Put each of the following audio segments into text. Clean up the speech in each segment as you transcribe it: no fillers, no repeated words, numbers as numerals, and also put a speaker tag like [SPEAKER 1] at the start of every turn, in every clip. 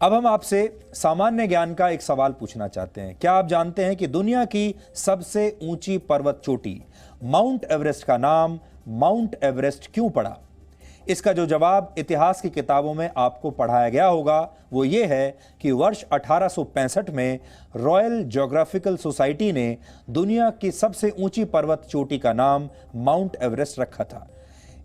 [SPEAKER 1] अब हम आपसे सामान्य ज्ञान का एक सवाल पूछना चाहते हैं। क्या आप जानते हैं कि दुनिया की सबसे ऊंची पर्वत चोटी माउंट एवरेस्ट का नाम माउंट एवरेस्ट क्यों पड़ा? इसका जो जवाब इतिहास की किताबों में आपको पढ़ाया गया होगा वो ये है कि वर्ष 1865 में रॉयल ज्योग्राफिकल सोसाइटी ने दुनिया की सबसे ऊंची पर्वत चोटी का नाम माउंट एवरेस्ट रखा था।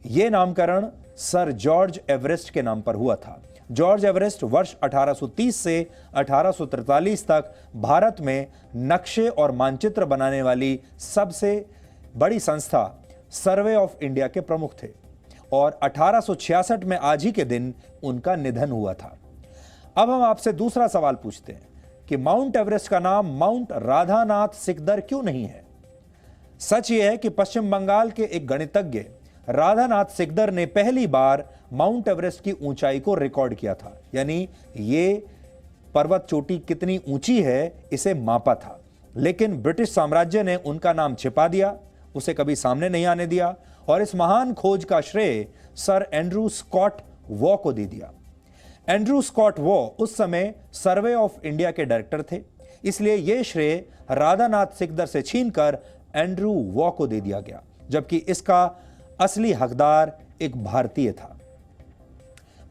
[SPEAKER 1] यह नामकरण सर जॉर्ज एवरेस्ट के नाम पर हुआ था। जॉर्ज एवरेस्ट वर्ष 1830 से 1843 तक भारत में नक्शे और मानचित्र बनाने वाली सबसे बड़ी संस्था सर्वे ऑफ इंडिया के प्रमुख थे और 1866 में आज ही के दिन उनका निधन हुआ था। अब हम आपसे दूसरा सवाल पूछते हैं कि माउंट एवरेस्ट का नाम माउंट राधानाथ सिकदर क्यों नहीं है? सच यह है कि पश्चिम बंगाल के एक गणितज्ञ राधानाथ सिकदर ने पहली बार माउंट एवरेस्ट की ऊंचाई को रिकॉर्ड किया था, यानी ये पर्वत चोटी कितनी ऊंची है इसे मापा था। लेकिन ब्रिटिश साम्राज्य ने उनका नाम छिपा दिया, उसे कभी सामने नहीं आने दिया और इस महान खोज का श्रेय सर एंड्रू स्कॉट वॉ को दे दिया। एंड्रू स्कॉट वॉ उस समय सर्वे ऑफ इंडिया के डायरेक्टर थे, इसलिए यह श्रेय राधानाथ सिकदर से छीनकर एंड्रू वॉ को दे दिया गया, जबकि इसका असली हकदार एक भारतीय था।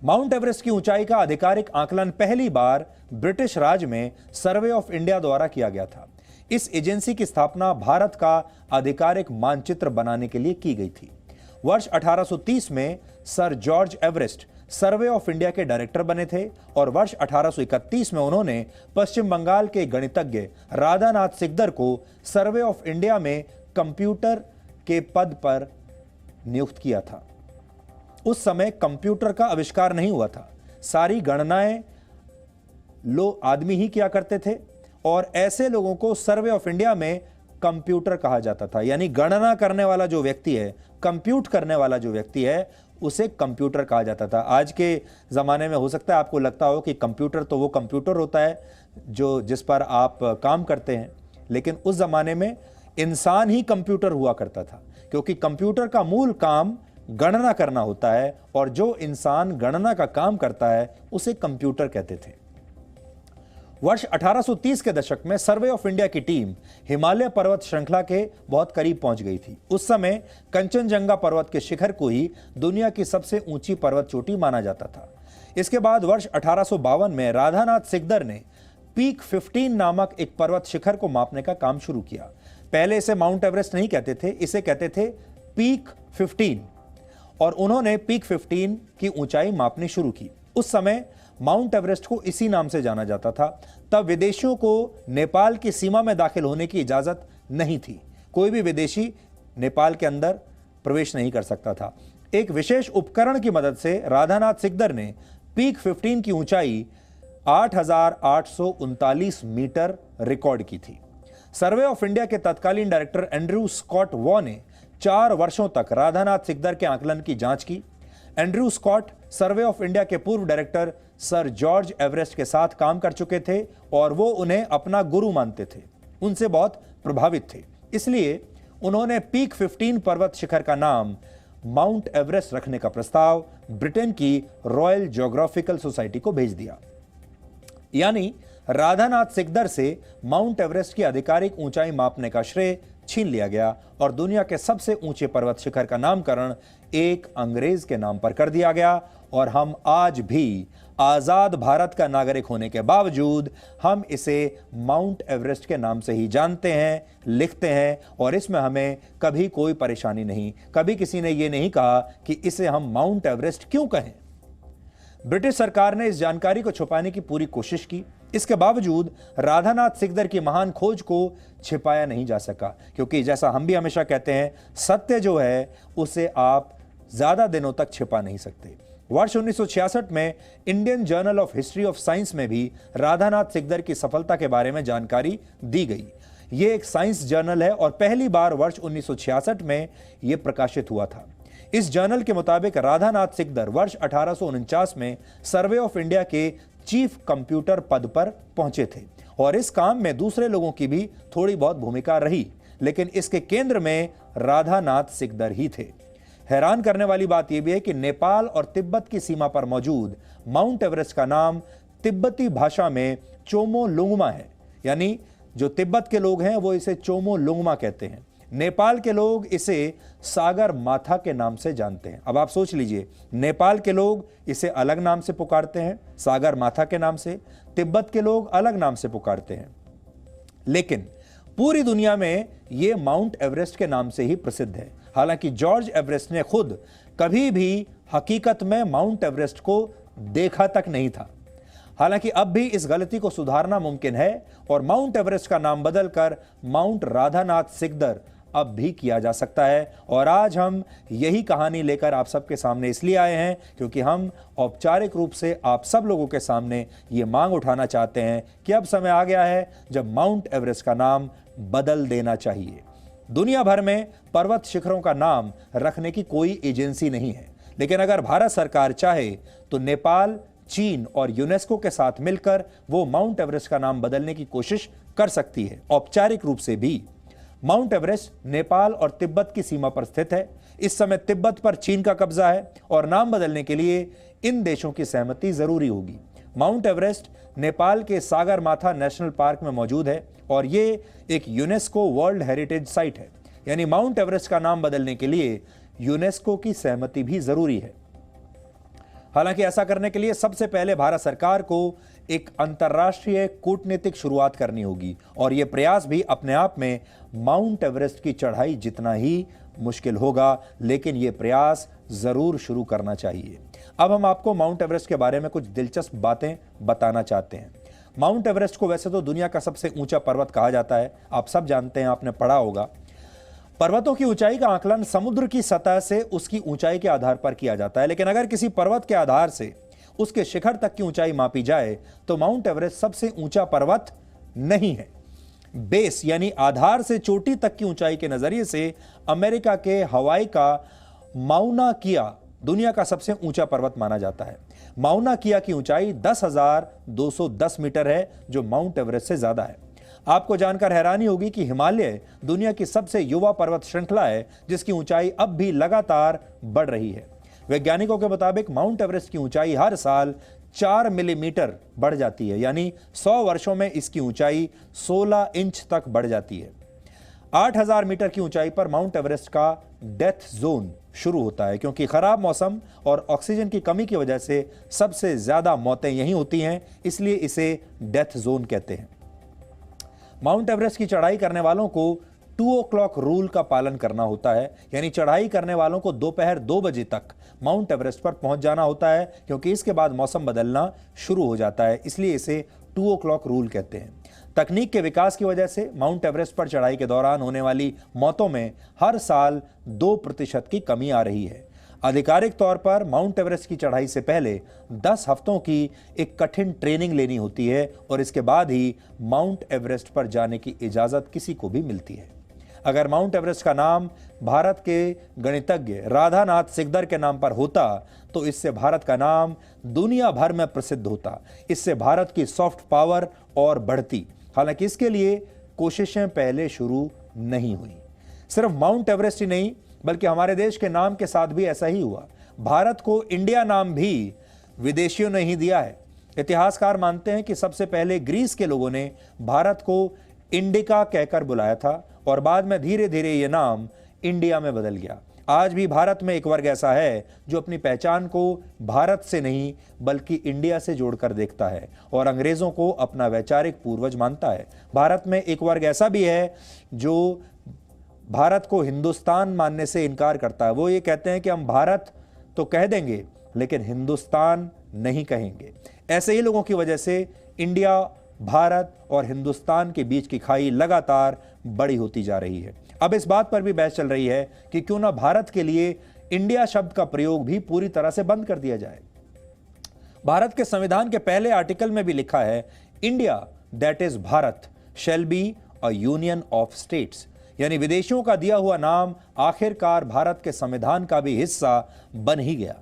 [SPEAKER 1] माउंट एवरेस्ट की ऊंचाई का आधिकारिक आकलन पहली बार ब्रिटिश राज में सर्वे ऑफ इंडिया द्वारा किया गया था। इस एजेंसी की स्थापना भारत का आधिकारिक मानचित्र बनाने के लिए की गई थी। वर्ष 1830 में sir George Everest survey of India के डायरेक्टर बने थे और वर्ष 1831 में उन्होंने पश्चिम बंगाल के गणितज्ञ राधानाथ सिकदर को सर्वे ऑफ इंडिया में कंप्यूटर के पद पर नियुक्त किया था। उस समय कंप्यूटर का आविष्कार नहीं हुआ था, सारी गणनाएं लोग आदमी ही किया करते थे और ऐसे लोगों को सर्वे ऑफ इंडिया में कंप्यूटर कहा जाता था। यानी गणना करने वाला जो व्यक्ति है, कंप्यूट करने वाला जो व्यक्ति है, उसे कंप्यूटर कहा जाता था। आज के ज़माने में हो सकता है आपको लगता हो कि कंप्यूटर तो वो कंप्यूटर होता है जो जिस पर आप काम करते हैं, लेकिन उस ज़माने में इंसान ही कंप्यूटर हुआ करता था, क्योंकि कंप्यूटर का मूल काम गणना करना होता है और जो इंसान गणना का काम करता है उसे कंप्यूटर कहते थे। वर्ष 1830 के दशक में सर्वे ऑफ इंडिया की टीम हिमालय पर्वत श्रृंखला के बहुत करीब पहुंच गई थी। उस समय कंचनजंगा पर्वत के शिखर को ही दुनिया की सबसे ऊंची पर्वत चोटी माना जाता था। इसके बाद वर्ष 1852 में राधानाथ सिकदर ने पीक 15 नामक एक पर्वत शिखर को मापने का काम शुरू किया। पहले इसे माउंट एवरेस्ट नहीं कहते थे, इसे कहते थे पीक 15 और उन्होंने पीक 15 की ऊंचाई मापनी शुरू की। उस समय माउंट एवरेस्ट को इसी नाम से जाना जाता था। तब विदेशियों को नेपाल की सीमा में दाखिल होने की इजाजत नहीं थी, कोई भी विदेशी नेपाल के अंदर प्रवेश नहीं कर सकता था। एक विशेष उपकरण की मदद से राधानाथ सिकदर ने पीक 15 की ऊंचाई 8,839 मीटर रिकॉर्ड की थी। सर्वे ऑफ इंडिया के तत्कालीन डायरेक्टर एंड्रू स्कॉट वॉ ने 4 वर्षों तक राधानाथ सिकदर के आकलन की जांच की। Andrew Scott survey of India के पूर्व डायरेक्टर सर जॉर्ज एवरेस्ट के साथ काम कर चुके थे और वो उन्हें अपना गुरु मानते थे, उनसे बहुत प्रभावित थे। इसलिए उन्होंने पीक 15 पर्वत शिखर का नाम माउंट एवरेस्ट रखने का प्रस्ताव ब्रिटेन की रॉयल ज्योग्राफिकल सोसाइटी को भेज दिया। यानी राधानाथ सिकदर से माउंट एवरेस्ट की आधिकारिक ऊंचाई मापने का श्रेय छीन लिया गया और दुनिया के सबसे ऊंचे पर्वत शिखर का नामकरण एक अंग्रेज के नाम पर कर दिया गया। और हम आज भी आजाद भारत का नागरिक होने के बावजूद हम इसे माउंट एवरेस्ट के नाम से ही जानते हैं, लिखते हैं और इसमें हमें कभी कोई परेशानी नहीं। कभी किसी ने यह नहीं कहा कि इसे हम माउंट एवरेस्ट क्यों कहें। ब्रिटिश सरकार ने इस जानकारी को छुपाने की पूरी कोशिश की। इसके बावजूद राधानाथ सिकदर की महान खोज को छिपाया नहीं जा सका, क्योंकि जैसा हम भी हमेशा कहते हैं, सत्य जो है उसे आप ज्यादा दिनों तक छिपा नहीं सकते। वर्ष 1966 में Indian journal of history of science में भी राधानाथ सिकदर की सफलता के बारे में जानकारी दी गई। यह एक साइंस जर्नल है और पहली बार वर्ष 1966 में यह प्रकाशित हुआ था। इस जर्नल के मुताबिक राधानाथ सिकदर वर्ष 1849 में सर्वे ऑफ इंडिया के चीफ कंप्यूटर पद पर पहुंचे थे और इस काम में दूसरे लोगों की भी थोड़ी बहुत भूमिका रही, लेकिन इसके केंद्र में राधानाथ सिकदर ही थे। हैरान करने वाली बात यह भी है कि नेपाल और तिब्बत की सीमा पर मौजूद माउंट एवरेस्ट का नाम तिब्बती भाषा में चोमो लुंगमा है, यानी जो तिब्बत के लोग हैं वो इसे चोमो लुंगमा कहते हैं। नेपाल के लोग इसे सागर माथा के नाम से जानते हैं। अब आप सोच लीजिए, नेपाल के लोग इसे अलग नाम से पुकारते हैं, सागर माथा के नाम से, तिब्बत के लोग अलग नाम से पुकारते हैं, लेकिन पूरी दुनिया में यह माउंट एवरेस्ट के नाम से ही प्रसिद्ध है। हालांकि जॉर्ज एवरेस्ट ने खुद कभी भी हकीकत में माउंट एवरेस्ट को देखा तक नहीं था। हालांकि अब भी इस गलती को सुधारना मुमकिन है और माउंट एवरेस्ट का नाम बदलकर माउंट राधानाथ सिकदर अब भी किया जा सकता है। और आज हम यही कहानी लेकर आप सबके सामने इसलिए आए हैं क्योंकि हम औपचारिक रूप से आप सब लोगों के सामने ये मांग उठाना चाहते हैं कि अब समय आ गया है जब माउंट एवरेस्ट का नाम बदल देना चाहिए। दुनिया भर में पर्वत शिखरों का नाम रखने की कोई एजेंसी नहीं है, लेकिन अगर भारत सरकार चाहे तो नेपाल, चीन और यूनेस्को के साथ मिलकर वो माउंट एवरेस्ट का नाम बदलने की कोशिश कर सकती है। औपचारिक रूप से भी माउंट एवरेस्ट नेपाल और तिब्बत की सीमा पर स्थित है। इस समय तिब्बत पर चीन का कब्जा है और नाम बदलने के लिए इन देशों की सहमति जरूरी होगी। माउंट एवरेस्ट नेपाल के सागरमाथा नेशनल पार्क में मौजूद है और ये एक यूनेस्को वर्ल्ड हेरिटेज साइट है, यानी माउंट एवरेस्ट का नाम बदलने के लिए यूनेस्को की सहमति भी जरूरी है। हालांकि ऐसा करने के लिए सबसे पहले भारत सरकार को एक अंतर्राष्ट्रीय कूटनीतिक शुरुआत करनी होगी और यह प्रयास भी अपने आप में माउंट एवरेस्ट की चढ़ाई जितना ही मुश्किल होगा, लेकिन यह प्रयास जरूर शुरू करना चाहिए। अब हम आपको माउंट एवरेस्ट के बारे में कुछ दिलचस्प बातें बताना चाहते हैं। माउंट एवरेस्ट को वैसे तो दुनिया का सबसे ऊंचा पर्वत कहा जाता है, आप सब जानते हैं, आपने पढ़ा होगा। पर्वतों की ऊंचाई का आकलन समुद्र की सतह से उसकी ऊंचाई के आधार पर किया जाता है, लेकिन अगर किसी पर्वत के आधार से उसके शिखर तक की ऊंचाई मापी जाए तो माउंट एवरेस्ट सबसे ऊंचा पर्वत नहीं है। बेस यानी आधार से चोटी तक की ऊंचाई के नजरिए से अमेरिका के हवाई का माउना किया दुनिया का सबसे ऊंचा पर्वत माना जाता है। माउना किया की ऊंचाई 10,210 मीटर है, जो माउंट एवरेस्ट से ज्यादा है। आपको जानकर हैरानी होगी कि हिमालय दुनिया की सबसे युवा पर्वत श्रृंखला है, जिसकी ऊंचाई अब भी लगातार बढ़ रही है। वैज्ञानिकों के मुताबिक माउंट एवरेस्ट की ऊंचाई हर साल 4 मिलीमीटर बढ़ जाती है, यानी 100 वर्षों में इसकी ऊंचाई 16 इंच तक बढ़ जाती है। 8,000 मीटर की ऊंचाई पर माउंट एवरेस्ट का डेथ जोन शुरू होता है, क्योंकि खराब मौसम और ऑक्सीजन की कमी की वजह से सबसे ज्यादा मौतें यहीं होती हैं, इसलिए इसे डेथ जोन कहते हैं। माउंट एवरेस्ट की चढ़ाई करने वालों को 2 o'clock रूल का पालन करना होता है, यानी चढ़ाई करने वालों को दोपहर 2 बजे तक माउंट एवरेस्ट पर पहुंच जाना होता है, क्योंकि इसके बाद मौसम बदलना शुरू हो जाता है, इसलिए इसे 2 o'clock रूल कहते हैं। तकनीक के विकास की वजह से माउंट एवरेस्ट पर चढ़ाई के दौरान होने वाली मौतों में हर साल 2% की कमी आ रही है। आधिकारिक तौर पर माउंट एवरेस्ट की चढ़ाई से पहले 10 हफ्तों की एक कठिन ट्रेनिंग लेनी होती है और इसके बाद ही माउंट एवरेस्ट पर जाने की इजाजत किसी को भी मिलती है। अगर माउंट एवरेस्ट का नाम भारत के गणितज्ञ राधानाथ सिकदर के नाम पर होता तो इससे भारत का नाम दुनिया भर में प्रसिद्ध होता, इससे भारत की सॉफ्ट पावर और बढ़ती। हालांकि इसके लिए कोशिशें पहले शुरू नहीं हुई। सिर्फ माउंट एवरेस्ट ही नहीं, बल्कि हमारे देश के नाम के साथ भी ऐसा ही हुआ। भारत को इंडिया नाम भी विदेशियों ने ही दिया है। इतिहासकार मानते हैं कि सबसे पहले ग्रीस के लोगों ने भारत को इंडिका कहकर बुलाया था और बाद में धीरे धीरे यह नाम इंडिया में बदल गया। आज भी भारत में एक वर्ग ऐसा है जो अपनी पहचान को भारत से नहीं बल्कि इंडिया से जोड़कर देखता है और अंग्रेजों को अपना वैचारिक पूर्वज मानता है। भारत में एक वर्ग ऐसा भी है जो भारत को हिंदुस्तान मानने से इनकार करता है। वो ये कहते हैं कि हम भारत तो कह देंगे लेकिन हिंदुस्तान नहीं कहेंगे। ऐसे ही लोगों की वजह से इंडिया, भारत और हिंदुस्तान के बीच की खाई लगातार बड़ी होती जा रही है। अब इस बात पर भी बहस चल रही है कि क्यों ना भारत के लिए इंडिया शब्द का प्रयोग भी पूरी तरह से बंद कर दिया जाए। भारत के संविधान के पहले आर्टिकल में भी लिखा है, India that is Bharat shall be a union of states, यानी विदेशियों का दिया हुआ नाम आखिरकार भारत के संविधान का भी हिस्सा बन ही गया।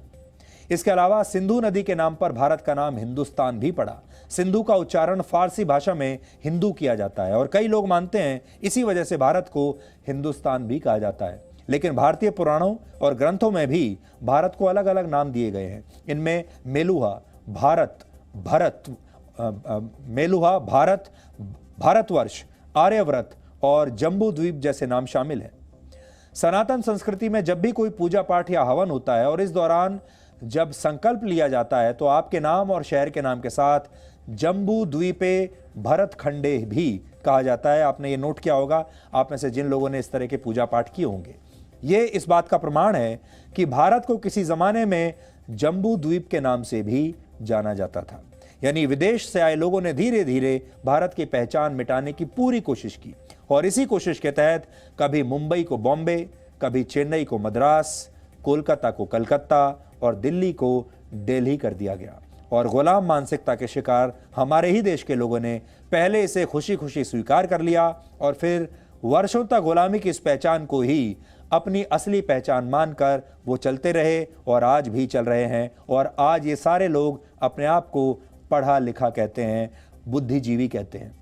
[SPEAKER 1] इसके अलावा सिंधु नदी के नाम पर भारत का नाम हिंदुस्तान भी पड़ा। सिंधु का उच्चारण फारसी भाषा में हिंदू किया जाता है और कई लोग मानते हैं इसी वजह से भारत को हिंदुस्तान भी कहा जाता है। लेकिन भारतीय पुराणों और ग्रंथों में भी भारत को अलग अलग नाम दिए गए हैं। इनमें मेलुहा, भारत, भरत मेलुहा, भारत, भारतवर्ष, आर्यव्रत और जम्बू द्वीप जैसे नाम शामिल हैं। सनातन संस्कृति में जब भी कोई पूजा पाठ या हवन होता है और इस दौरान जब संकल्प लिया जाता है तो आपके नाम और शहर के नाम के साथ जम्बू द्वीपे भरत खंडे भी कहा जाता है। आपने ये नोट किया होगा, आप में से जिन लोगों ने इस तरह के पूजा पाठ किए होंगे। ये इस बात का प्रमाण है कि भारत को किसी जमाने में जम्बू द्वीप के नाम से भी जाना जाता था। यानी विदेश से आए लोगों ने धीरे धीरे भारत की पहचान मिटाने की पूरी कोशिश की और इसी कोशिश के तहत कभी मुंबई को बॉम्बे, कभी चेन्नई को मद्रास, कोलकाता को कलकत्ता और दिल्ली को दिल्ली कर दिया गया। और गुलाम मानसिकता के शिकार हमारे ही देश के लोगों ने पहले इसे खुशी खुशी स्वीकार कर लिया और फिर वर्षों तक गुलामी की इस पहचान को ही अपनी असली पहचान मानकर वो चलते रहे और आज भी चल रहे हैं। और आज ये सारे लोग अपने आप को पढ़ा लिखा कहते हैं, बुद्धिजीवी कहते हैं।